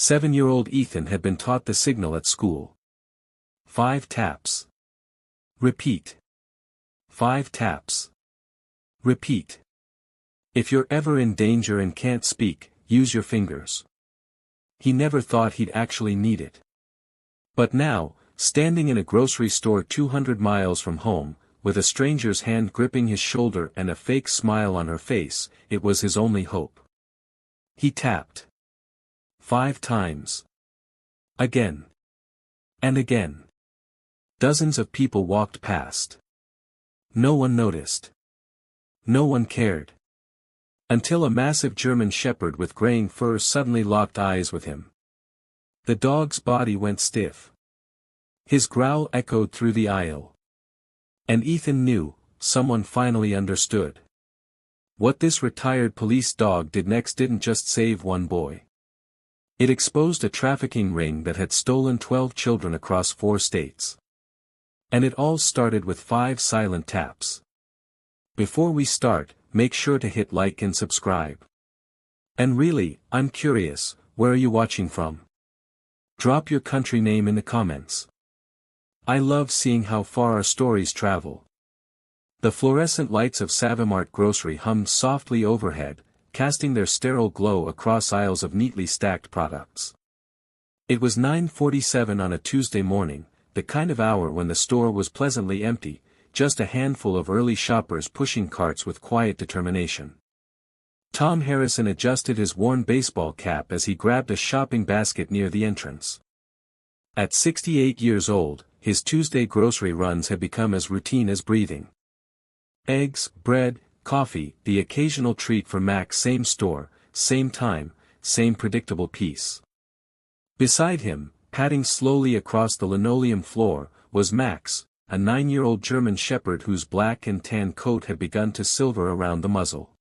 7-year-old Ethan had been taught the signal at school. 5 taps. Repeat. 5 taps. Repeat. If you're ever in danger and can't speak, use your fingers. He never thought he'd actually need it. But now, standing in a grocery store 200 miles from home, with a stranger's hand gripping his shoulder and a fake smile on her face, it was his only hope. He tapped. 5 times. Again. And again. Dozens of people walked past. No one noticed. No one cared. Until a massive German shepherd with graying fur suddenly locked eyes with him. The dog's body went stiff. His growl echoed through the aisle. And Ethan knew, someone finally understood. What this retired police dog did next didn't just save one boy. It exposed a trafficking ring that had stolen 12 children across 4 states. And it all started with 5 silent taps. Before we start, make sure to hit like and subscribe. And really, I'm curious, where are you watching from? Drop your country name in the comments. I love seeing how far our stories travel. The fluorescent lights of Savimart Grocery hummed softly overhead, casting their sterile glow across aisles of neatly stacked products. It was 9:47 on a Tuesday morning, the kind of hour when the store was pleasantly empty, just a handful of early shoppers pushing carts with quiet determination. Tom Harrison adjusted his worn baseball cap as he grabbed a shopping basket near the entrance. At 68 years old, his Tuesday grocery runs had become as routine as breathing. Eggs, bread, coffee, the occasional treat for Max, same store, same time, same predictable peace. Beside him, padding slowly across the linoleum floor, was Max, a 9-year-old German shepherd whose black and tan coat had begun to silver around the muzzle.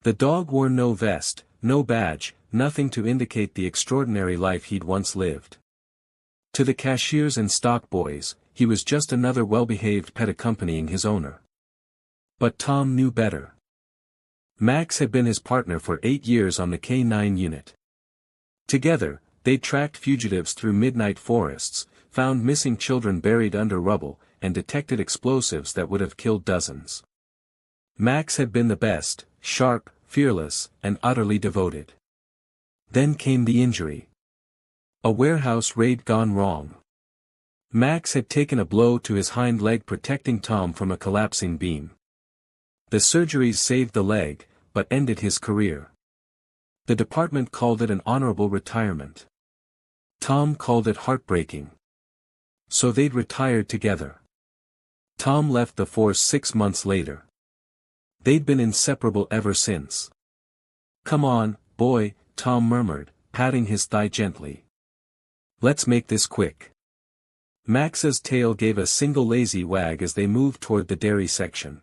The dog wore no vest, no badge, nothing to indicate the extraordinary life he'd once lived. To the cashiers and stock boys, he was just another well-behaved pet accompanying his owner. But Tom knew better. Max had been his partner for 8 years on the K-9 unit. Together, they tracked fugitives through midnight forests, found missing children buried under rubble, and detected explosives that would have killed dozens. Max had been the best, sharp, fearless, and utterly devoted. Then came the injury. A warehouse raid gone wrong. Max had taken a blow to his hind leg, protecting Tom from a collapsing beam. The surgeries saved the leg, but ended his career. The department called it an honorable retirement. Tom called it heartbreaking. So they'd retired together. Tom left the force 6 months later. They'd been inseparable ever since. "Come on, boy," Tom murmured, patting his thigh gently. "Let's make this quick." Max's tail gave a single lazy wag as they moved toward the dairy section.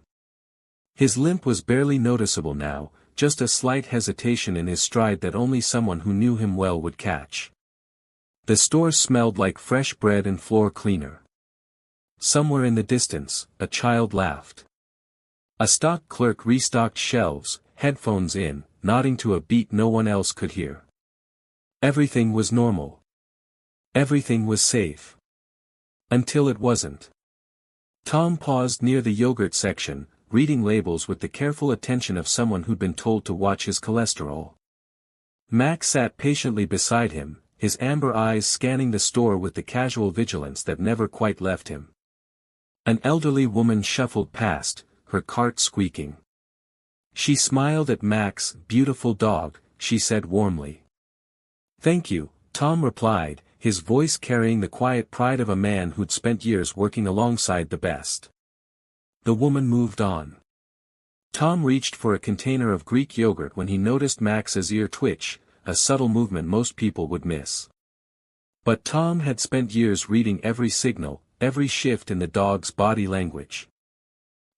His limp was barely noticeable now, just a slight hesitation in his stride that only someone who knew him well would catch. The store smelled like fresh bread and floor cleaner. Somewhere in the distance, a child laughed. A stock clerk restocked shelves, headphones in, nodding to a beat no one else could hear. Everything was normal. Everything was safe. Until it wasn't. Tom paused near the yogurt section, reading labels with the careful attention of someone who'd been told to watch his cholesterol. Max sat patiently beside him, his amber eyes scanning the store with the casual vigilance that never quite left him. An elderly woman shuffled past, her cart squeaking. She smiled at Max. "Beautiful dog," she said warmly. "Thank you," Tom replied, his voice carrying the quiet pride of a man who'd spent years working alongside the best. The woman moved on. Tom reached for a container of Greek yogurt when he noticed Max's ear twitch, a subtle movement most people would miss. But Tom had spent years reading every signal, every shift in the dog's body language.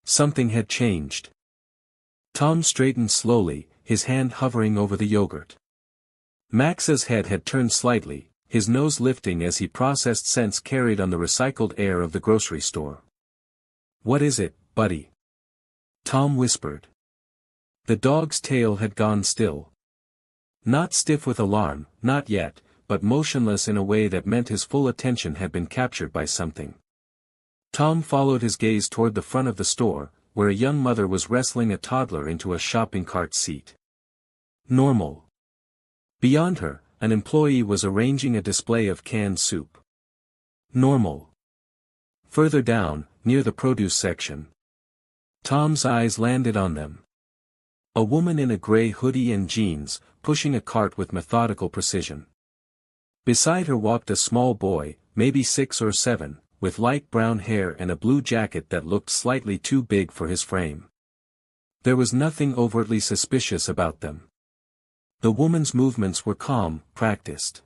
Something had changed. Tom straightened slowly, his hand hovering over the yogurt. Max's head had turned slightly, his nose lifting as he processed scents carried on the recycled air of the grocery store. "What is it, buddy?" Tom whispered. The dog's tail had gone still. Not stiff with alarm, not yet, but motionless in a way that meant his full attention had been captured by something. Tom followed his gaze toward the front of the store, where a young mother was wrestling a toddler into a shopping cart seat. Normal. Beyond her, an employee was arranging a display of canned soup. Normal. Further down, near the produce section, Tom's eyes landed on them. A woman in a gray hoodie and jeans, pushing a cart with methodical precision. Beside her walked a small boy, maybe 6 or 7, with light brown hair and a blue jacket that looked slightly too big for his frame. There was nothing overtly suspicious about them. The woman's movements were calm, practiced.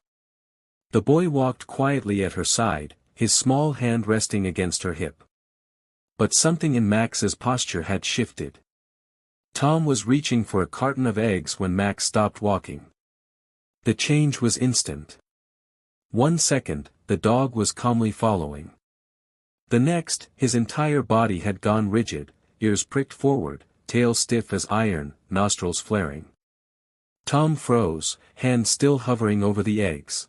The boy walked quietly at her side, his small hand resting against her hip. But something in Max's posture had shifted. Tom was reaching for a carton of eggs when Max stopped walking. The change was instant. 1 second, the dog was calmly following. The next, his entire body had gone rigid, ears pricked forward, tail stiff as iron, nostrils flaring. Tom froze, hand still hovering over the eggs.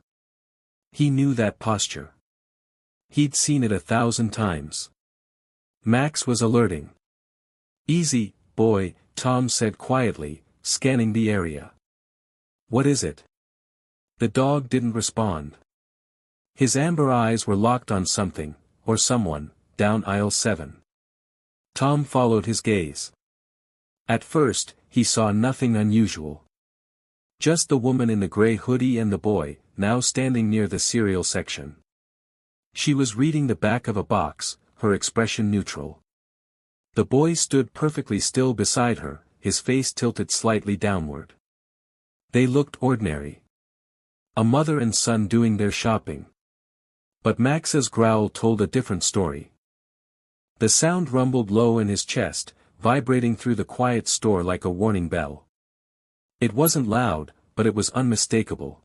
He knew that posture. He'd seen it 1,000 times. Max was alerting. "Easy, boy," Tom said quietly, scanning the area. "What is it?" The dog didn't respond. His amber eyes were locked on something, or someone, down aisle 7. Tom followed his gaze. At first, he saw nothing unusual. Just the woman in the gray hoodie and the boy, now standing near the cereal section. She was reading the back of a box, her expression neutral. The boy stood perfectly still beside her, his face tilted slightly downward. They looked ordinary. A mother and son doing their shopping. But Max's growl told a different story. The sound rumbled low in his chest, vibrating through the quiet store like a warning bell. It wasn't loud, but it was unmistakable.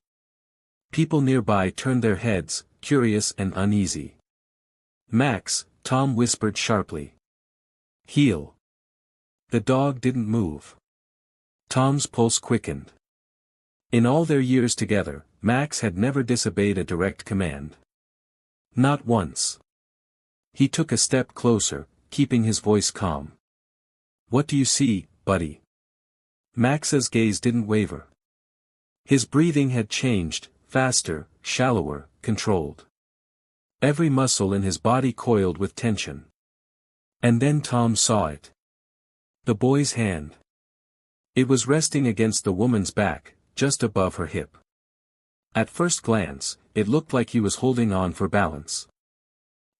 People nearby turned their heads, curious and uneasy. "Max," Tom whispered sharply. "Heel." The dog didn't move. Tom's pulse quickened. In all their years together, Max had never disobeyed a direct command. Not once. He took a step closer, keeping his voice calm. "What do you see, buddy?" Max's gaze didn't waver. His breathing had changed, faster, shallower, controlled. Every muscle in his body coiled with tension. And then Tom saw it. The boy's hand. It was resting against the woman's back, just above her hip. At first glance, it looked like he was holding on for balance.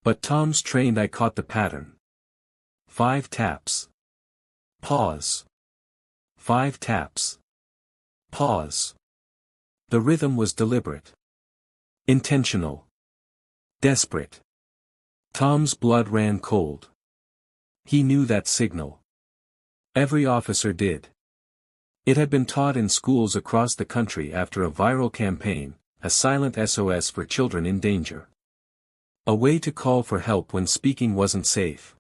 But Tom's trained eye caught the pattern. 5 taps. Pause. 5 taps. Pause. The rhythm was deliberate. Intentional. Desperate. Tom's blood ran cold. He knew that signal. Every officer did. It had been taught in schools across the country after a viral campaign, a silent SOS for children in danger. A way to call for help when speaking wasn't safe.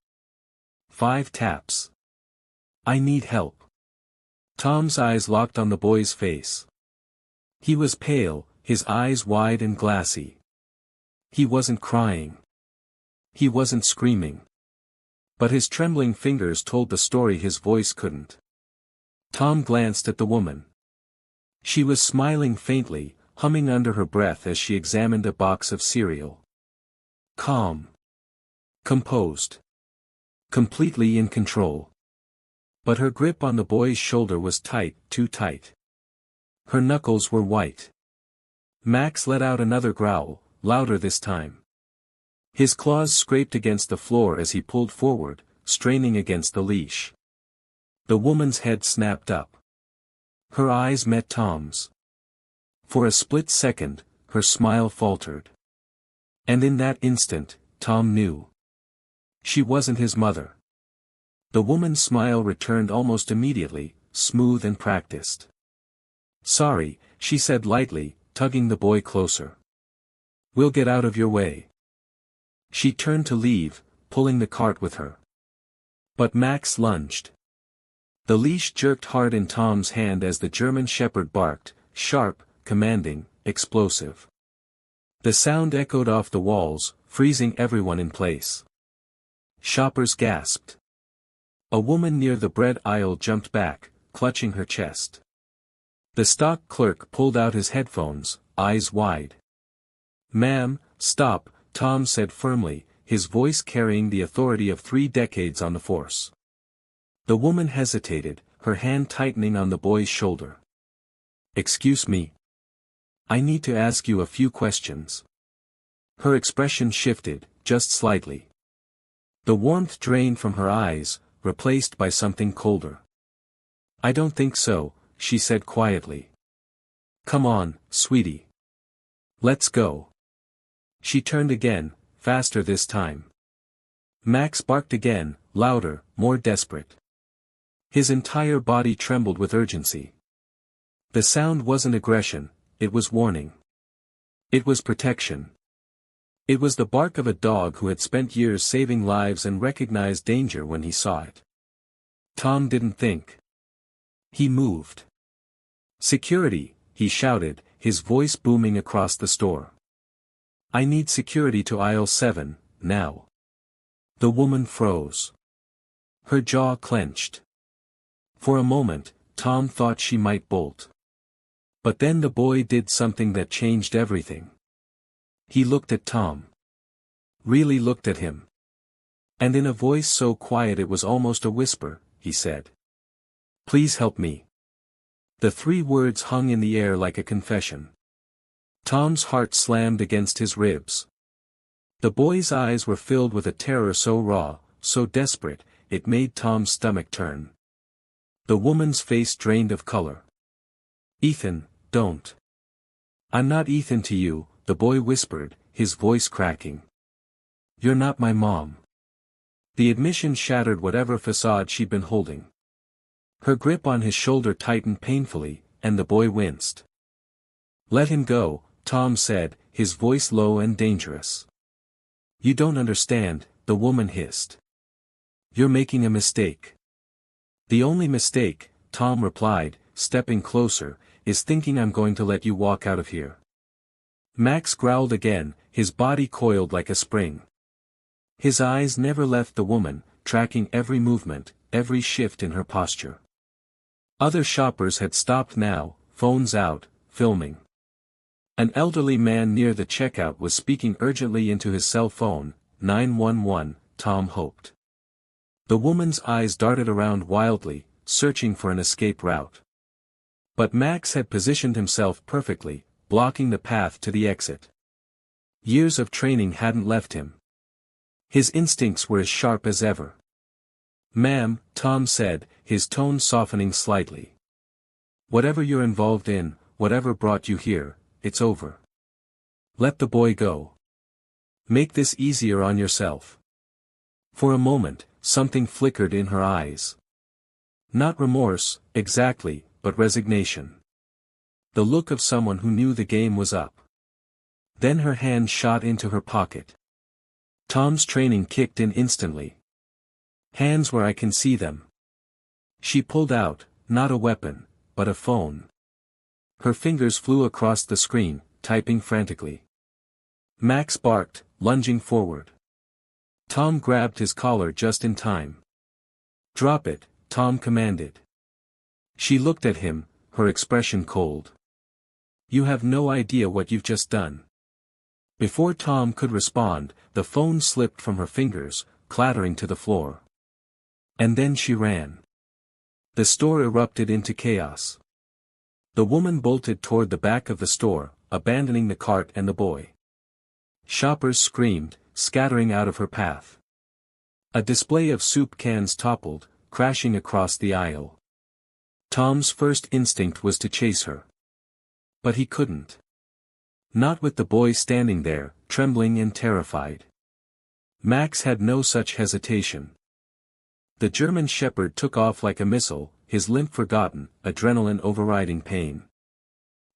5 taps. "I need help." Tom's eyes locked on the boy's face. He was pale, his eyes wide and glassy. He wasn't crying. He wasn't screaming. But his trembling fingers told the story his voice couldn't. Tom glanced at the woman. She was smiling faintly, humming under her breath as she examined a box of cereal. Calm. Composed. Completely in control. But her grip on the boy's shoulder was tight, too tight. Her knuckles were white. Max let out another growl, louder this time. His claws scraped against the floor as he pulled forward, straining against the leash. The woman's head snapped up. Her eyes met Tom's. For a split second, her smile faltered. And in that instant, Tom knew. She wasn't his mother. The woman's smile returned almost immediately, smooth and practiced. "Sorry," she said lightly, tugging the boy closer. "We'll get out of your way." She turned to leave, pulling the cart with her. But Max lunged. The leash jerked hard in Tom's hand as the German shepherd barked, sharp, commanding, explosive. The sound echoed off the walls, freezing everyone in place. Shoppers gasped. A woman near the bread aisle jumped back, clutching her chest. The stock clerk pulled out his headphones, eyes wide. "Ma'am, stop," Tom said firmly, his voice carrying the authority of 3 decades on the force. The woman hesitated, her hand tightening on the boy's shoulder. "Excuse me. I need to ask you a few questions." Her expression shifted, just slightly. The warmth drained from her eyes, replaced by something colder. "I don't think so," she said quietly. "Come on, sweetie. Let's go." She turned again, faster this time. Max barked again, louder, more desperate. His entire body trembled with urgency. The sound wasn't aggression, it was warning. It was protection. It was the bark of a dog who had spent years saving lives and recognized danger when he saw it. Tom didn't think. He moved. "Security," he shouted, his voice booming across the store. "I need security to aisle 7, now." The woman froze. Her jaw clenched. For a moment, Tom thought she might bolt. But then the boy did something that changed everything. He looked at Tom. Really looked at him. And in a voice so quiet it was almost a whisper, he said, "Please help me." The 3 words hung in the air like a confession. Tom's heart slammed against his ribs. The boy's eyes were filled with a terror so raw, so desperate, it made Tom's stomach turn. The woman's face drained of color. "Ethan, don't." "I'm not Ethan to you," the boy whispered, his voice cracking. "You're not my mom." The admission shattered whatever facade she'd been holding. Her grip on his shoulder tightened painfully, and the boy winced. "Let him go," Tom said, his voice low and dangerous. "You don't understand," the woman hissed. "You're making a mistake." "The only mistake," Tom replied, stepping closer, "is thinking I'm going to let you walk out of here." Max growled again, his body coiled like a spring. His eyes never left the woman, tracking every movement, every shift in her posture. Other shoppers had stopped now, phones out, filming. An elderly man near the checkout was speaking urgently into his cell phone, 911, Tom hoped. The woman's eyes darted around wildly, searching for an escape route. But Max had positioned himself perfectly, blocking the path to the exit. Years of training hadn't left him. His instincts were as sharp as ever. "Ma'am," Tom said, his tone softening slightly. "Whatever you're involved in, whatever brought you here, it's over. Let the boy go. Make this easier on yourself." For a moment, something flickered in her eyes. Not remorse, exactly, but resignation. The look of someone who knew the game was up. Then her hand shot into her pocket. Tom's training kicked in instantly. "Hands where I can see them." She pulled out, not a weapon, but a phone. Her fingers flew across the screen, typing frantically. Max barked, lunging forward. Tom grabbed his collar just in time. "Drop it," Tom commanded. She looked at him, her expression cold. "You have no idea what you've just done." Before Tom could respond, the phone slipped from her fingers, clattering to the floor. And then she ran. The store erupted into chaos. The woman bolted toward the back of the store, abandoning the cart and the boy. Shoppers screamed, scattering out of her path. A display of soup cans toppled, crashing across the aisle. Tom's first instinct was to chase her. But he couldn't. Not with the boy standing there, trembling and terrified. Max had no such hesitation. The German shepherd took off like a missile, his limp forgotten, adrenaline overriding pain.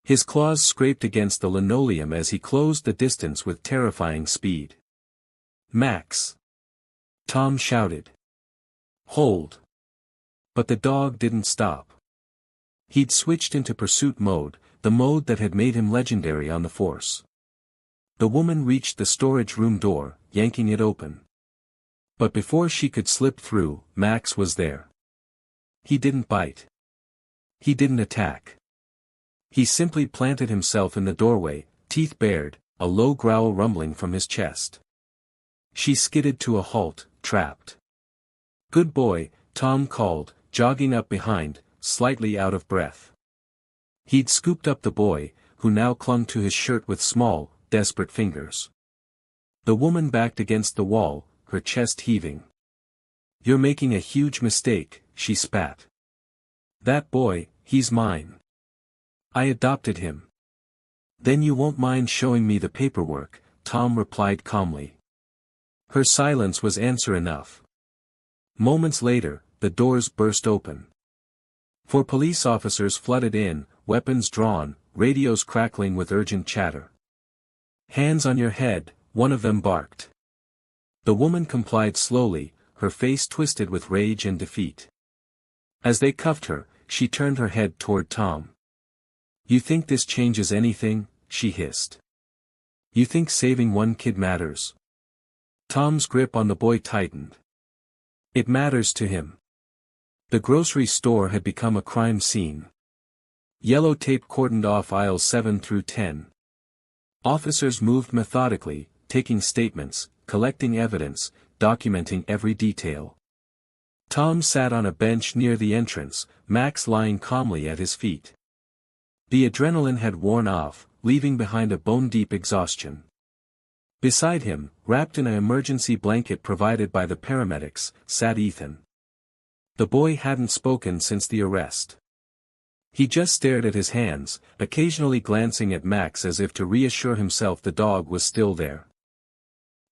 His claws scraped against the linoleum as he closed the distance with terrifying speed. "Max!" Tom shouted. "Hold!" But the dog didn't stop. He'd switched into pursuit mode, the mode that had made him legendary on the force. The woman reached the storage room door, yanking it open. But before she could slip through, Max was there. He didn't bite. He didn't attack. He simply planted himself in the doorway, teeth bared, a low growl rumbling from his chest. She skidded to a halt, trapped. "Good boy," Tom called, jogging up behind, slightly out of breath. He'd scooped up the boy, who now clung to his shirt with small, desperate fingers. The woman backed against the wall, her chest heaving. "You're making a huge mistake," she spat. "That boy, he's mine. I adopted him." "Then you won't mind showing me the paperwork," Tom replied calmly. Her silence was answer enough. Moments later, the doors burst open. 4 police officers flooded in, weapons drawn, radios crackling with urgent chatter. "Hands on your head," one of them barked. The woman complied slowly, her face twisted with rage and defeat. As they cuffed her, she turned her head toward Tom. "You think this changes anything?" she hissed. "You think saving one kid matters?" Tom's grip on the boy tightened. It matters to him. The grocery store had become a crime scene. Yellow tape cordoned off aisles 7 through 10. Officers moved methodically, taking statements, collecting evidence, documenting every detail. Tom sat on a bench near the entrance, Max lying calmly at his feet. The adrenaline had worn off, leaving behind a bone-deep exhaustion. Beside him, wrapped in an emergency blanket provided by the paramedics, sat Ethan. The boy hadn't spoken since the arrest. He just stared at his hands, occasionally glancing at Max as if to reassure himself the dog was still there.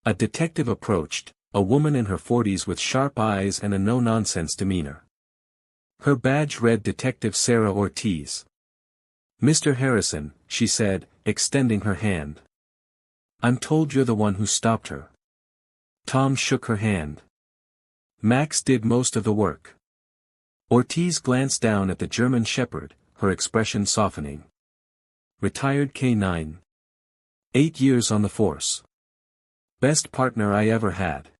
A detective approached, a woman in her 40s with sharp eyes and a no-nonsense demeanor. Her badge read Detective Sarah Ortiz. "Mr. Harrison," she said, extending her hand. "I'm told you're the one who stopped her." Tom shook her hand. "Max did most of the work." Ortiz glanced down at the German Shepherd, her expression softening. "Retired K9. 8 years on the force. Best partner I ever had."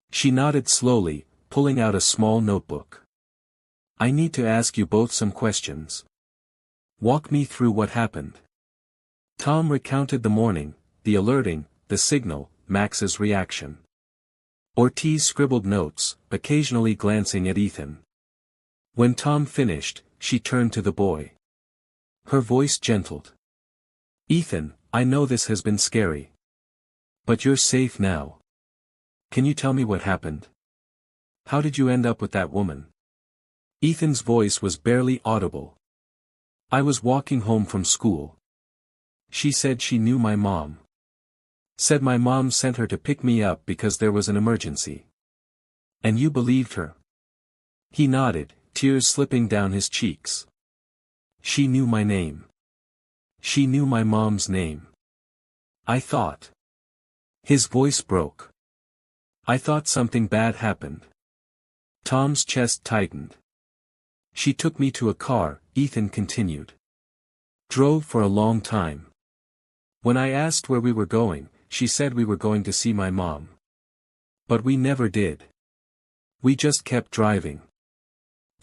She nodded slowly, pulling out a small notebook. "I need to ask you both some questions. Walk me through what happened." Tom recounted the morning, the alerting, the signal, Max's reaction. Ortiz scribbled notes, occasionally glancing at Ethan. When Tom finished, she turned to the boy. Her voice gentled. "Ethan, I know this has been scary. But you're safe now. Can you tell me what happened? How did you end up with that woman?" Ethan's voice was barely audible. "I was walking home from school. She said she knew my mom. Said my mom sent her to pick me up because there was an emergency. And you believed her?" He nodded, tears slipping down his cheeks. "She knew my name. She knew my mom's name. I thought." His voice broke. "I thought something bad happened." Tom's chest tightened. "She took me to a car," Ethan continued. "Drove for a long time. When I asked where we were going, she said we were going to see my mom. But we never did. We just kept driving.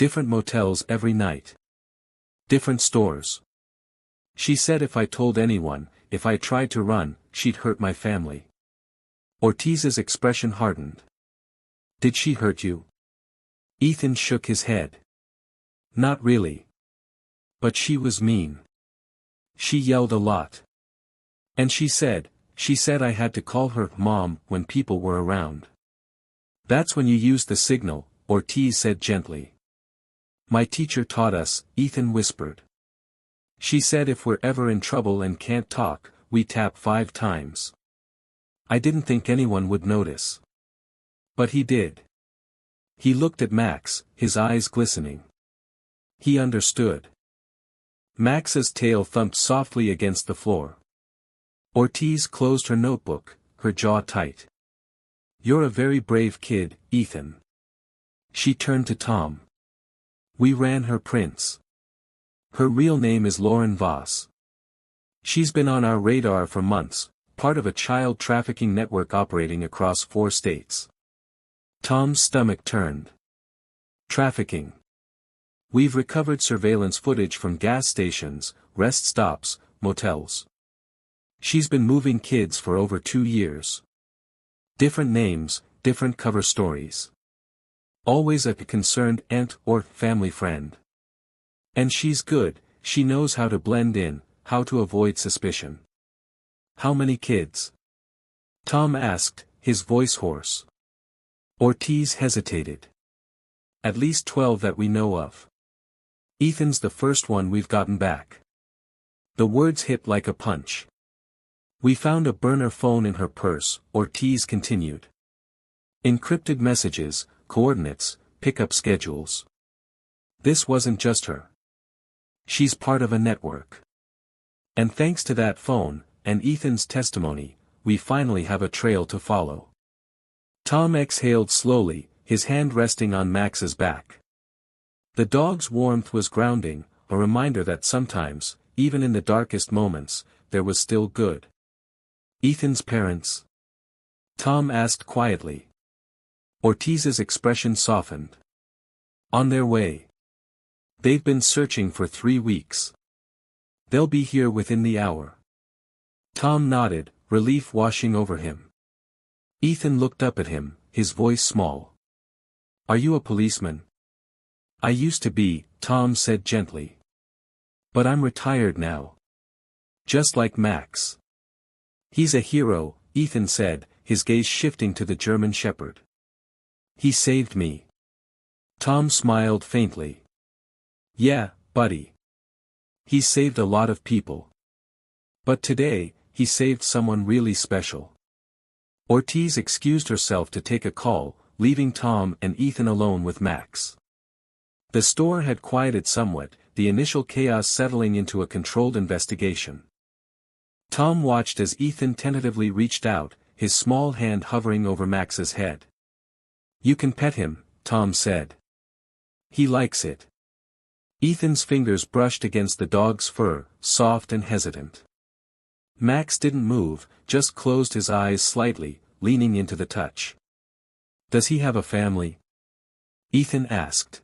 Different motels every night. Different stores. She said if I told anyone, if I tried to run, she'd hurt my family." Ortiz's expression hardened. "Did she hurt you?" Ethan shook his head. "Not really. But she was mean. She yelled a lot. And she said I had to call her mom when people were around." "That's when you used the signal," Ortiz said gently. "My teacher taught us," Ethan whispered. "She said if we're ever in trouble and can't talk, we tap 5 times. I didn't think anyone would notice. But he did." He looked at Max, his eyes glistening. He understood. Max's tail thumped softly against the floor. Ortiz closed her notebook, her jaw tight. "You're a very brave kid, Ethan." She turned to Tom. "We ran her prints. Her real name is Lauren Voss. She's been on our radar for months, part of a child trafficking network operating across 4 states. Tom's stomach turned. Trafficking. We've recovered surveillance footage from gas stations, rest stops, motels. She's been moving kids for over 2 years. Different names, different cover stories. Always a concerned aunt or family friend. And she's good, she knows how to blend in, how to avoid suspicion. How many kids? Tom asked, his voice hoarse. Ortiz hesitated. At least 12 that we know of. Ethan's the first one we've gotten back. The words hit like a punch. We found a burner phone in her purse, Ortiz continued. Encrypted messages, coordinates, pickup schedules. This wasn't just her. She's part of a network. And thanks to that phone, and Ethan's testimony, we finally have a trail to follow. Tom exhaled slowly, his hand resting on Max's back. The dog's warmth was grounding, a reminder that sometimes, even in the darkest moments, there was still good. Ethan's parents? Tom asked quietly. Ortiz's expression softened. On their way. They've been searching for 3 weeks. They'll be here within the hour. Tom nodded, relief washing over him. Ethan looked up at him, his voice small. Are you a policeman? I used to be, Tom said gently. But I'm retired now. Just like Max. He's a hero, Ethan said, his gaze shifting to the German Shepherd. He saved me. Tom smiled faintly. Yeah, buddy. He saved a lot of people. But today, he saved someone really special. Ortiz excused herself to take a call, leaving Tom and Ethan alone with Max. The store had quieted somewhat, the initial chaos settling into a controlled investigation. Tom watched as Ethan tentatively reached out, his small hand hovering over Max's head. You can pet him, Tom said. He likes it. Ethan's fingers brushed against the dog's fur, soft and hesitant. Max didn't move, just closed his eyes slightly, leaning into the touch. Does he have a family? Ethan asked.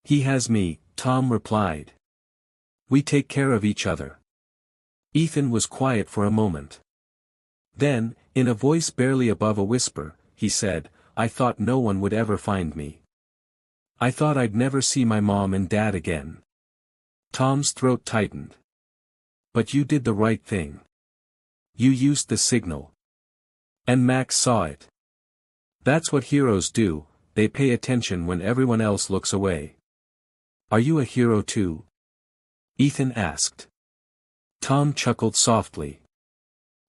He has me, Tom replied. We take care of each other. Ethan was quiet for a moment. Then, in a voice barely above a whisper, he said, I thought no one would ever find me. I thought I'd never see my mom and dad again. Tom's throat tightened. But you did the right thing. You used the signal. And Max saw it. That's what heroes do, they pay attention when everyone else looks away. Are you a hero too? Ethan asked. Tom chuckled softly.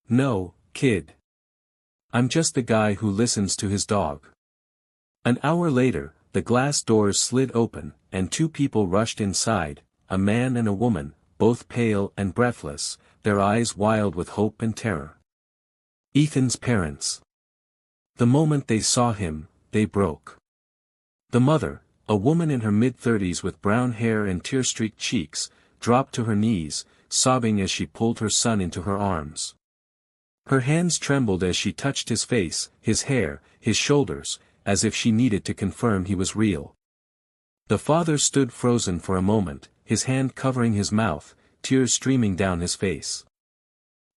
No, kid. I'm just the guy who listens to his dog. An hour later, the glass doors slid open, and 2 people rushed inside, a man and a woman, both pale and breathless, their eyes wild with hope and terror. Ethan's parents. The moment they saw him, they broke. The mother, a woman in her mid-30s with brown hair and tear-streaked cheeks, dropped to her knees, sobbing as she pulled her son into her arms. Her hands trembled as she touched his face, his hair, his shoulders, as if she needed to confirm he was real. The father stood frozen for a moment, his hand covering his mouth, tears streaming down his face.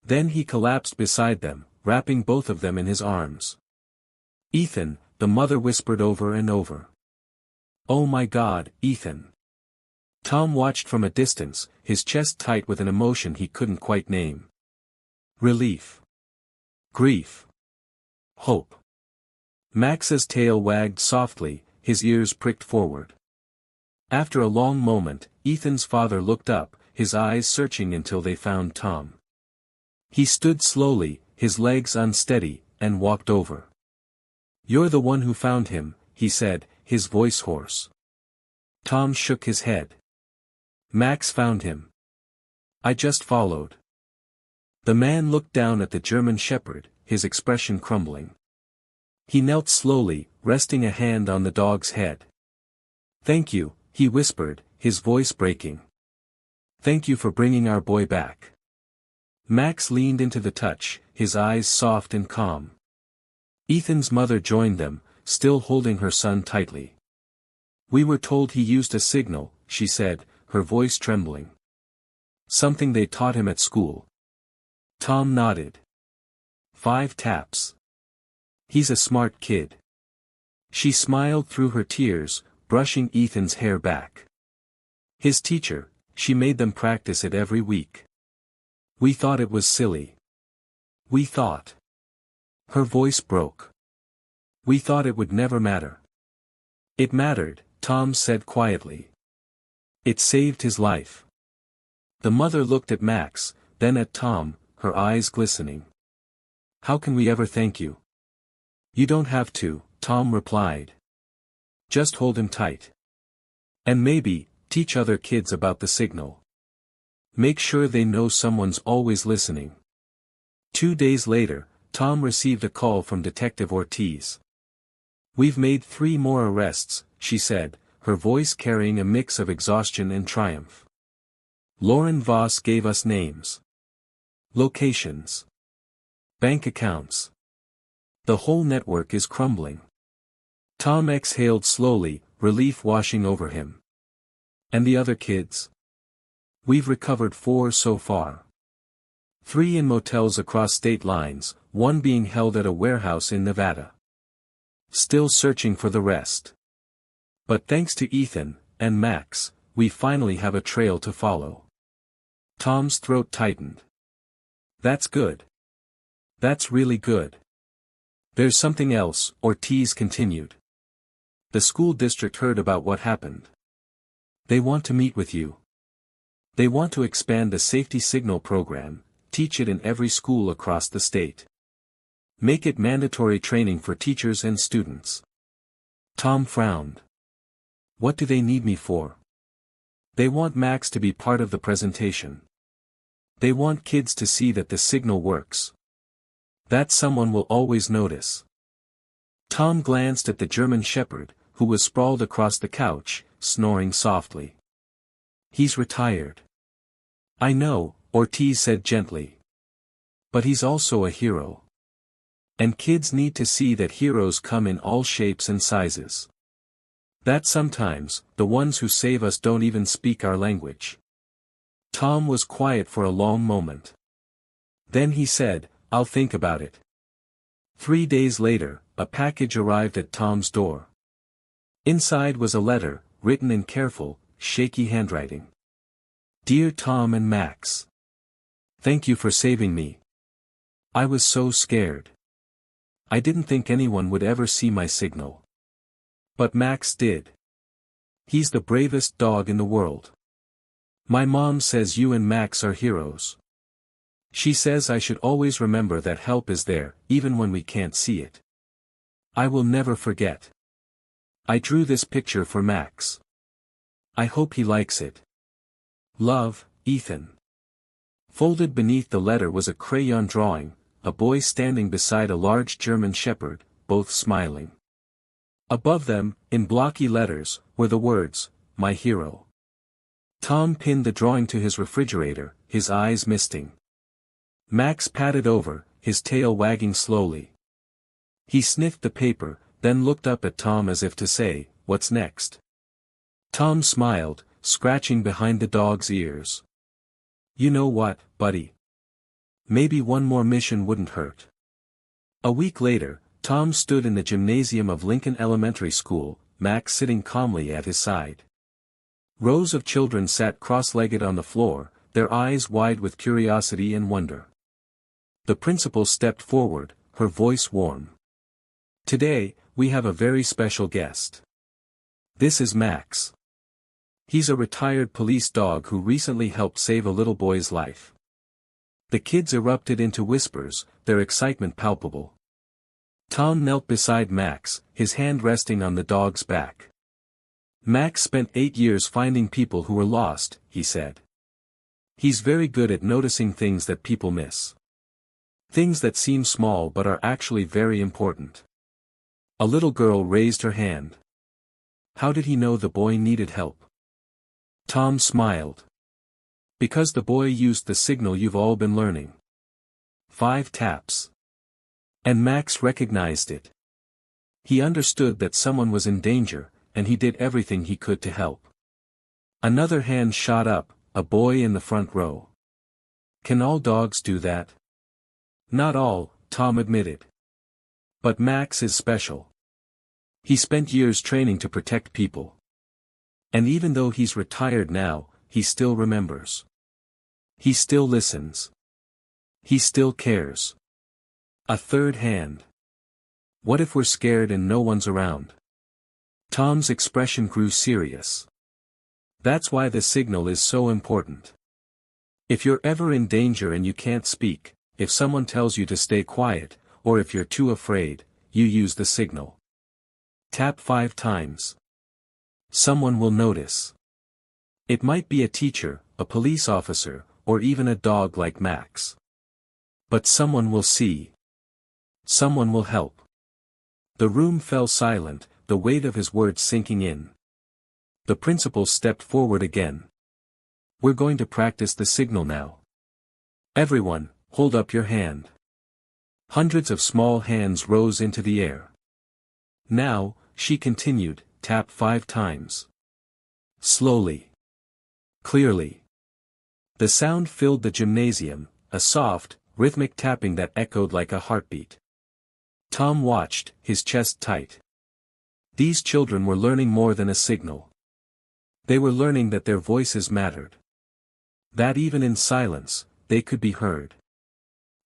Then he collapsed beside them, wrapping both of them in his arms. Ethan, the mother whispered over and over. Oh my God, Ethan. Tom watched from a distance, his chest tight with an emotion he couldn't quite name. Relief. Grief. Hope. Max's tail wagged softly, his ears pricked forward. After a long moment, Ethan's father looked up, his eyes searching until they found Tom. He stood slowly, his legs unsteady, and walked over. You're the one who found him, he said, his voice hoarse. Tom shook his head. Max found him. I just followed. The man looked down at the German Shepherd, his expression crumbling. He knelt slowly, resting a hand on the dog's head. Thank you, he whispered, his voice breaking. Thank you for bringing our boy back. Max leaned into the touch, his eyes soft and calm. Ethan's mother joined them, still holding her son tightly. We were told he used a signal, she said, her voice trembling. Something they taught him at school. Tom nodded. 5 taps. He's a smart kid. She smiled through her tears, brushing Ethan's hair back. His teacher, she made them practice it every week. We thought it was silly. We thought. Her voice broke. We thought it would never matter. It mattered, Tom said quietly. It saved his life. The mother looked at Max, then at Tom, her eyes glistening. How can we ever thank you? You don't have to, Tom replied. Just hold him tight. And maybe, teach other kids about the signal. Make sure they know someone's always listening. 2 days later, Tom received a call from Detective Ortiz. We've made 3 more arrests, she said, her voice carrying a mix of exhaustion and triumph. Lauren Voss gave us names. Locations. Bank accounts. The whole network is crumbling. Tom exhaled slowly, relief washing over him. And the other kids? We've recovered 4 so far. 3 in motels across state lines, 1 being held at a warehouse in Nevada. Still searching for the rest. But thanks to Ethan, and Max, we finally have a trail to follow. Tom's throat tightened. That's good. That's really good. There's something else, Ortiz continued. The school district heard about what happened. They want to meet with you. They want to expand the safety signal program, teach it in every school across the state. Make it mandatory training for teachers and students. Tom frowned. What do they need me for? They want Max to be part of the presentation. They want kids to see that the signal works. That someone will always notice. Tom glanced at the German shepherd, who was sprawled across the couch, snoring softly. He's retired. I know, Ortiz said gently. But he's also a hero. And kids need to see that heroes come in all shapes and sizes. That sometimes, the ones who save us don't even speak our language. Tom was quiet for a long moment. Then he said, I'll think about it. 3 days later, a package arrived at Tom's door. Inside was a letter, written in careful, shaky handwriting. Dear Tom and Max. Thank you for saving me. I was so scared. I didn't think anyone would ever see my signal. But Max did. He's the bravest dog in the world. My mom says you and Max are heroes. She says I should always remember that help is there, even when we can't see it. I will never forget. I drew this picture for Max. I hope he likes it. Love, Ethan. Folded beneath the letter was a crayon drawing, a boy standing beside a large German shepherd, both smiling. Above them, in blocky letters, were the words, My hero. Tom pinned the drawing to his refrigerator, his eyes misting. Max padded over, his tail wagging slowly. He sniffed the paper, then looked up at Tom as if to say, What's next? Tom smiled, scratching behind the dog's ears. You know what, buddy? Maybe one more mission wouldn't hurt. A week later, Tom stood in the gymnasium of Lincoln Elementary School, Max sitting calmly at his side. Rows of children sat cross-legged on the floor, their eyes wide with curiosity and wonder. The principal stepped forward, her voice warm. Today, we have a very special guest. This is Max. He's a retired police dog who recently helped save a little boy's life. The kids erupted into whispers, their excitement palpable. Tom knelt beside Max, his hand resting on the dog's back. Max spent 8 years finding people who were lost, he said. He's very good at noticing things that people miss. Things that seem small but are actually very important. A little girl raised her hand. How did he know the boy needed help? Tom smiled. Because the boy used the signal you've all been learning. 5 taps. And Max recognized it. He understood that someone was in danger, and he did everything he could to help. Another hand shot up, a boy in the front row. Can all dogs do that? Not all, Tom admitted. But Max is special. He spent years training to protect people. And even though he's retired now, he still remembers. He still listens. He still cares. A third hand. What if we're scared and no one's around? Tom's expression grew serious. That's why the signal is so important. If you're ever in danger and you can't speak, if someone tells you to stay quiet, or if you're too afraid, you use the signal. Tap 5 times. Someone will notice. It might be a teacher, a police officer, or even a dog like Max. But someone will see. Someone will help. The room fell silent, the weight of his words sinking in. The principal stepped forward again. We're going to practice the signal now. Everyone, hold up your hand. Hundreds of small hands rose into the air. Now, she continued, tap 5 times. Slowly. Clearly. The sound filled the gymnasium, a soft, rhythmic tapping that echoed like a heartbeat. Tom watched, his chest tight. These children were learning more than a signal. They were learning that their voices mattered. That even in silence, they could be heard.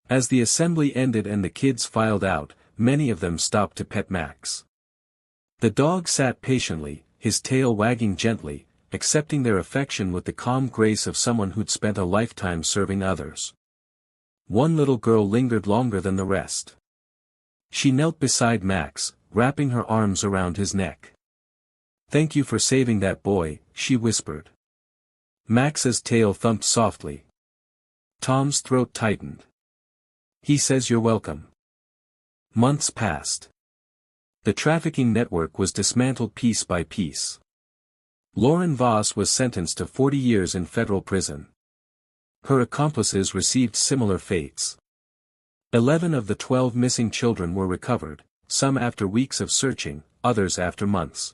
As the assembly ended and the kids filed out, many of them stopped to pet Max. The dog sat patiently, his tail wagging gently, accepting their affection with the calm grace of someone who'd spent a lifetime serving others. One little girl lingered longer than the rest. She knelt beside Max, wrapping her arms around his neck. "Thank you for saving that boy," she whispered. Max's tail thumped softly. Tom's throat tightened. He says you're welcome. Months passed. The trafficking network was dismantled piece by piece. Lauren Voss was sentenced to 40 years in federal prison. Her accomplices received similar fates. 11 of the 12 missing children were recovered, some after weeks of searching, others after months.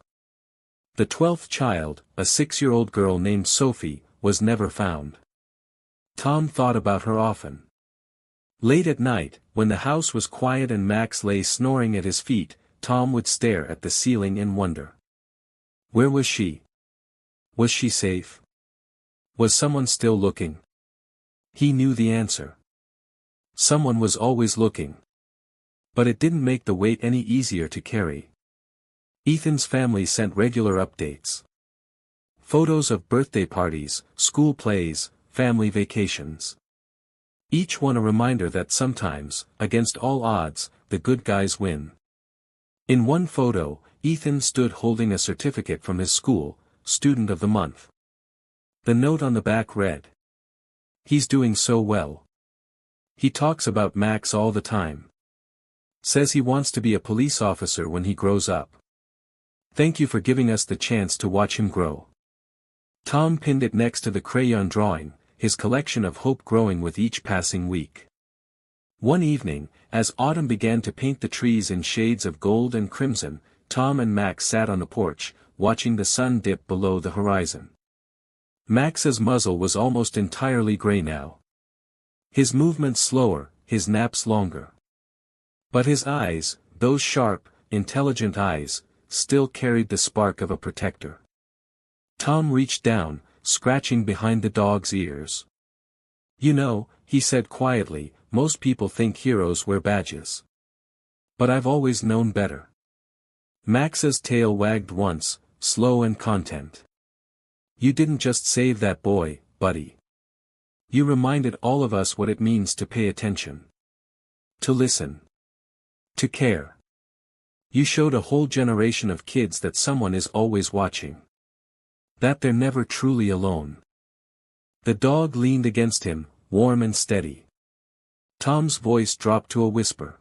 The 12th child, a 6-year-old girl named Sophie, was never found. Tom thought about her often. Late at night, when the house was quiet and Max lay snoring at his feet, Tom would stare at the ceiling in wonder. Where was she? Was she safe? Was someone still looking? He knew the answer. Someone was always looking. But it didn't make the weight any easier to carry. Ethan's family sent regular updates. Photos of birthday parties, school plays, family vacations. Each one a reminder that sometimes, against all odds, the good guys win. In one photo, Ethan stood holding a certificate from his school, Student of the Month. The note on the back read, "He's doing so well. He talks about Max all the time. Says he wants to be a police officer when he grows up. Thank you for giving us the chance to watch him grow." Tom pinned it next to the crayon drawing, his collection of hope growing with each passing week. One evening, as autumn began to paint the trees in shades of gold and crimson, Tom and Max sat on the porch, watching the sun dip below the horizon. Max's muzzle was almost entirely gray now. His movements slower, his naps longer. But his eyes, those sharp, intelligent eyes, still carried the spark of a protector. Tom reached down, scratching behind the dog's ears. "You know," he said quietly, "most people think heroes wear badges. But I've always known better." Max's tail wagged once, slow and content. "You didn't just save that boy, buddy. You reminded all of us what it means to pay attention. To listen. To care. You showed a whole generation of kids that someone is always watching. That they're never truly alone." The dog leaned against him, warm and steady. Tom's voice dropped to a whisper.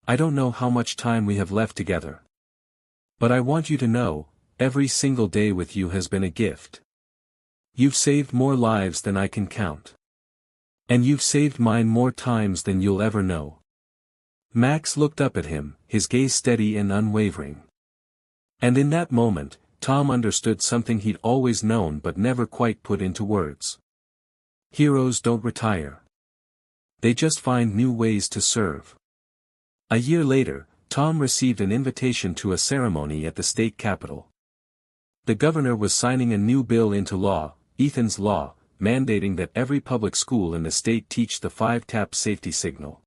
"I don't know how much time we have left together. But I want you to know, every single day with you has been a gift. You've saved more lives than I can count. And you've saved mine more times than you'll ever know. Max looked up at him, his gaze steady and unwavering. And in that moment, Tom understood something he'd always known but never quite put into words. Heroes don't retire. They just find new ways to serve. A year later, Tom received an invitation to a ceremony at the state capitol. The governor was signing a new bill into law, Ethan's Law, mandating that every public school in the state teach the 5-tap safety signal.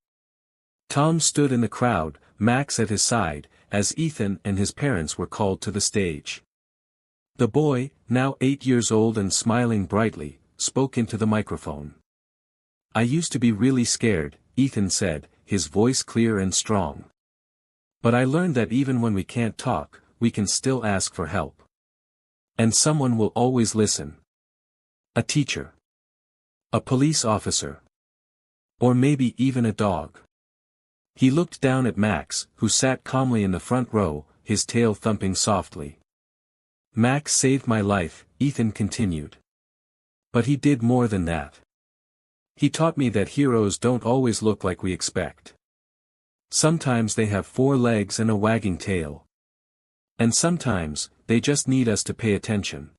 Tom stood in the crowd, Max at his side, as Ethan and his parents were called to the stage. The boy, now 8 years old and smiling brightly, spoke into the microphone. I used to be really scared, Ethan said, his voice clear and strong. But I learned that even when we can't talk, we can still ask for help. And someone will always listen. A teacher. A police officer. Or maybe even a dog. He looked down at Max, who sat calmly in the front row, his tail thumping softly. Max saved my life, Ethan continued. But he did more than that. He taught me that heroes don't always look like we expect. Sometimes they have 4 legs and a wagging tail. And sometimes, they just need us to pay attention.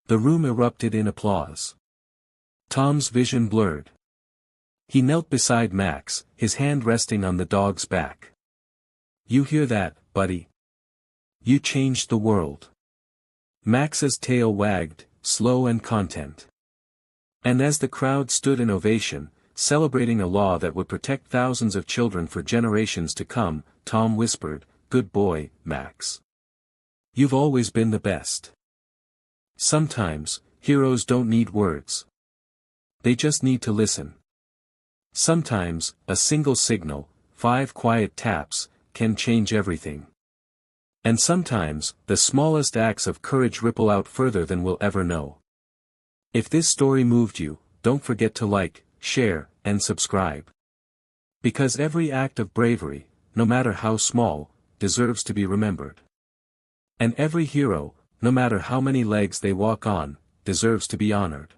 The room erupted in applause. Tom's vision blurred. He knelt beside Max, his hand resting on the dog's back. You hear that, buddy? You changed the world. Max's tail wagged, slow and content. And as the crowd stood in ovation, celebrating a law that would protect thousands of children for generations to come, Tom whispered, "Good boy, Max. You've always been the best." Sometimes, heroes don't need words. They just need to listen. Sometimes, a single signal, 5 quiet taps, can change everything. And sometimes, the smallest acts of courage ripple out further than we'll ever know. If this story moved you, don't forget to like, share, and subscribe. Because every act of bravery, no matter how small, deserves to be remembered. And every hero, no matter how many legs they walk on, deserves to be honored.